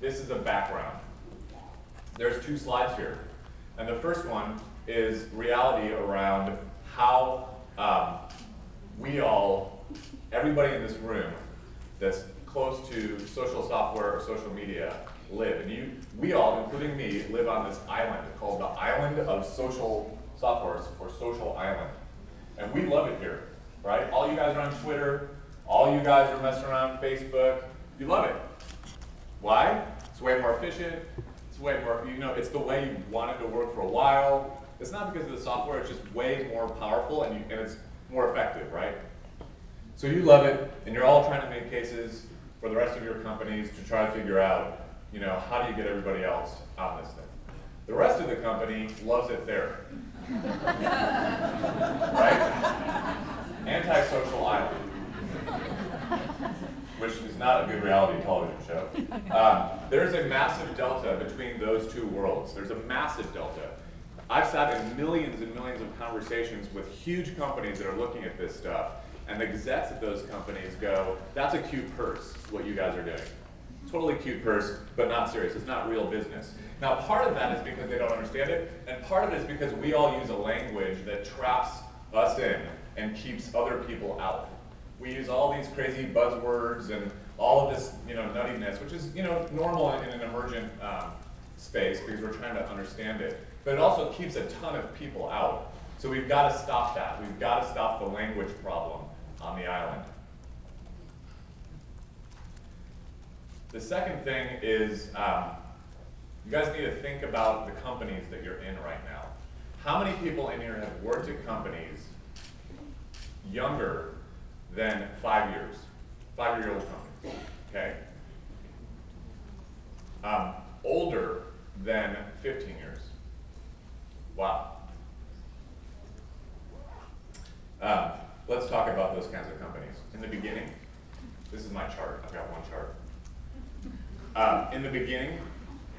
this is a background. There's 2 slides here. And the first one is reality around how everybody in this room that's close to social software or social media live. And we all, including me, live on this island called the Island of Social Software, or Social Island. And we love it here, right? All you guys are on Twitter, all you guys are messing around Facebook, you love it. Why? It's way more efficient, it's way more, it's the way you wanted to work for a while. It's not because of the software, it's just way more powerful and it's more effective, right? So you love it, and you're all trying to make cases for the rest of your companies to try to figure out, how do you get everybody else on this thing? The rest of the company loves it there. Right? Anti-social island, which is not a good reality television show. There's a massive delta between those 2 worlds. There's a massive delta. I've sat in millions and millions of conversations with huge companies that are looking at this stuff, and the execs at those companies go, that's a cute purse, what you guys are doing. Totally cute purse, but not serious. It's not real business. Now, part of that is because they don't understand it, and part of it is because we all use a language that traps us in and keeps other people out. We use all these crazy buzzwords and all of this, nuttiness, which is, normal in an emergent space because we're trying to understand it. But it also keeps a ton of people out. So we've got to stop that. We've got to stop the language problem on the island. The second thing is you guys need to think about the companies that you're in right now. How many people in here have worked at companies younger than 5 years? 5-year-old companies, okay? Older than 15 years. Wow. Let's talk about those kinds of companies. In the beginning, this is my chart. I've got one chart. In the beginning,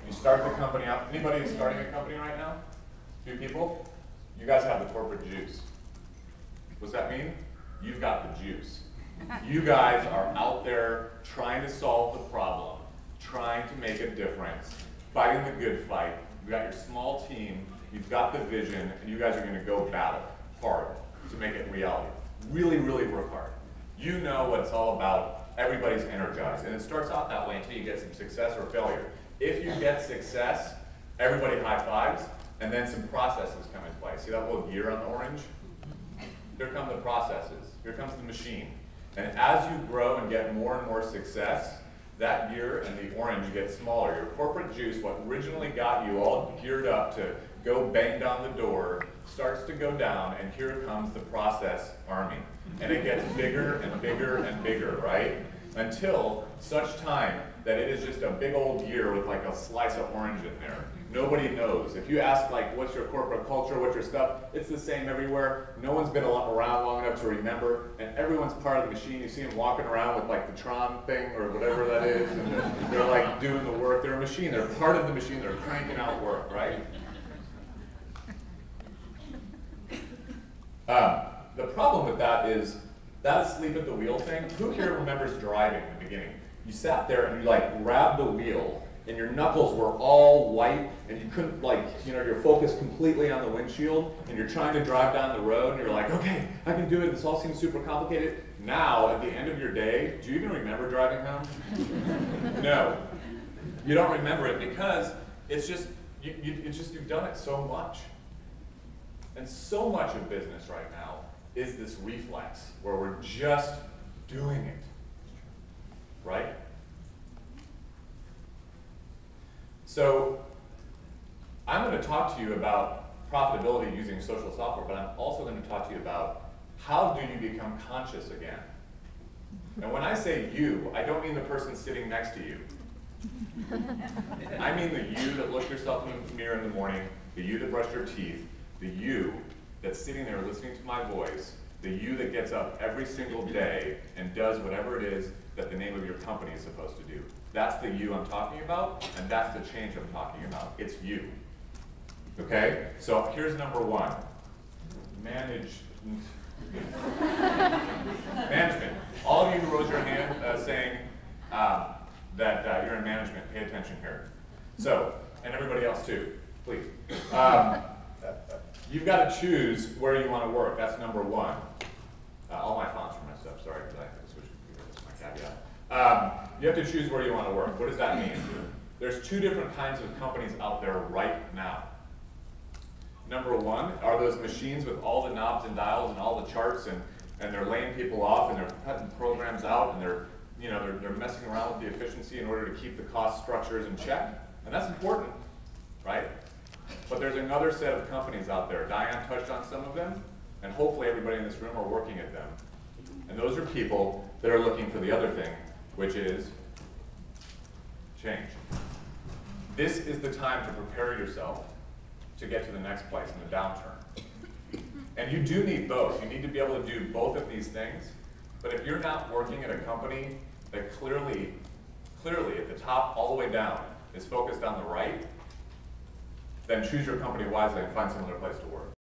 you start the company out. Anybody starting a company right now? 2 people? You guys have the corporate juice. What's that mean? You've got the juice. You guys are out there trying to solve the problem, trying to make a difference, fighting the good fight. You've got your small team, you've got the vision, and you guys are going to go battle hard to make it reality. Really, really work hard. You know what it's all about. Everybody's energized. And it starts out that way until you get some success or failure. If you get success, everybody high fives, and then some processes come in place. See that little gear on the orange? Here come the processes. Here comes the machine. And as you grow and get more and more success, that gear and the orange gets smaller. Your corporate juice, what originally got you all geared up to go bang down the door, starts to go down, and here comes the process army. And it gets bigger and bigger and bigger, right? Until such time that it is just a big old gear with like a slice of orange in there. Nobody knows. If you ask like, what's your corporate culture, what's your stuff, it's the same everywhere. No one's been around long enough to remember, and everyone's part of the machine. You see them walking around with like the Tron thing or whatever that is, and they're like doing the work. They're a machine. They're part of the machine. They're cranking out work, right? The problem with that is that asleep at the wheel thing. Who here remembers driving in the beginning? You sat there and you like grabbed the wheel, and your knuckles were all white, and you couldn't you're focused completely on the windshield, and you're trying to drive down the road, and you're like, okay, I can do it. This all seems super complicated. Now, at the end of your day, do you even remember driving home? No, you don't remember it because it's just you've done it so much. And so much of business right now is this reflex where we're just doing it, right? So I'm going to talk to you about profitability using social software, but I'm also going to talk to you about how do you become conscious again. And when I say you, I don't mean the person sitting next to you. I mean the you that looked yourself in the mirror in the morning, the you that brushed your teeth, the you that's sitting there listening to my voice, the you that gets up every single day and does whatever it is that the name of your company is supposed to do. That's the you I'm talking about, and that's the change I'm talking about. It's you. Okay? So here's number one. Management. All of you who rose your hand saying, that you're in management, pay attention here. So, and everybody else too, please. You've got to choose where you want to work. That's number one. All my fonts for my stuff, sorry, because I have to switch computers, that's my caveat. You have to choose where you want to work. What does that mean? There's two different kinds of companies out there right now. Number one are those machines with all the knobs and dials and all the charts, and they're laying people off, and they're cutting programs out, and they're messing around with the efficiency in order to keep the cost structures in check. And that's important, right? But there's another set of companies out there. Diane touched on some of them, and hopefully everybody in this room are working at them. And those are people that are looking for the other thing, which is change. This is the time to prepare yourself to get to the next place in the downturn. And you do need both. You need to be able to do both of these things. But if you're not working at a company that clearly at the top all the way down is focused on the right, then choose your company wisely and find some other place to work.